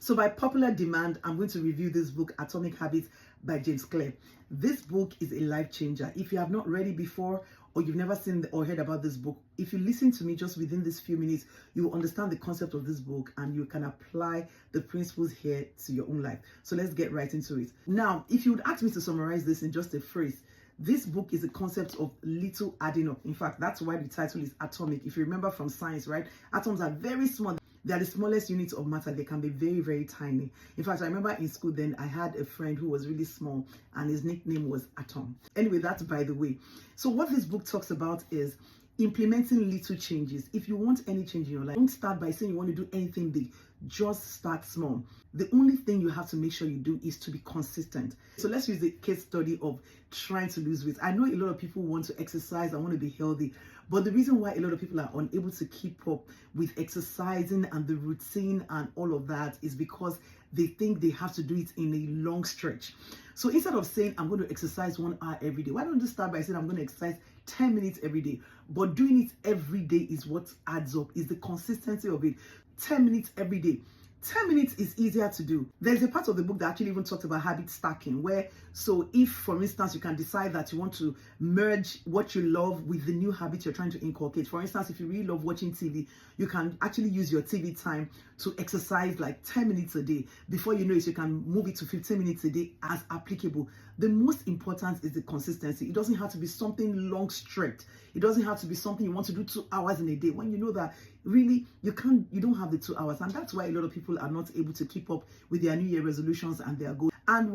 So by popular demand, I'm going to review this book, Atomic Habits by James Clear. This book is a life changer. If you have not read it before, or you've never seen or heard about this book, if you listen to me just within these few minutes, you will understand the concept of this book and you can apply the principles here to your own life. So let's get right into it. Now, if you would ask me to summarize this in just a phrase, this book is a concept of little adding up. In fact, that's why the title is Atomic. If you remember from science, right? Atoms are very small. They are the smallest units of matter. They can be very, very tiny. In fact, I remember in school then I had a friend who was really small and his nickname was Atom. Anyway, that's by the way. So what this book talks about is implementing little changes. If you want any change in your life, don't start by saying you want to do anything big. Just start small. The only thing you have to make sure you do is to be consistent. So let's use the case study of trying to lose weight. I know a lot of people want to exercise and want to be healthy, but the reason why a lot of people are unable to keep up with exercising and the routine and all of that is because they think they have to do it in a long stretch. So instead of saying, I'm going to exercise 1 hour every day, why don't you start by saying, I'm going to exercise 10 minutes every day? But doing it every day is what adds up, is the consistency of it. 10 minutes every day. 10 minutes is easier to do. There's a part of the book that actually even talks about habit stacking, where, so if, for instance, you can decide that you want to merge what you love with the new habit you're trying to inculcate. For instance, if you really love watching TV, you can actually use your TV time to exercise like 10 minutes a day. Before you know it, you can move it to 15 minutes a day as applicable. The most important is the consistency. It doesn't have to be something long stretched. It doesn't have to be something you want to do 2 hours in a day when you know that really you don't have the 2 hours. And that's why a lot of people are not able to keep up with their New Year resolutions and their goals. And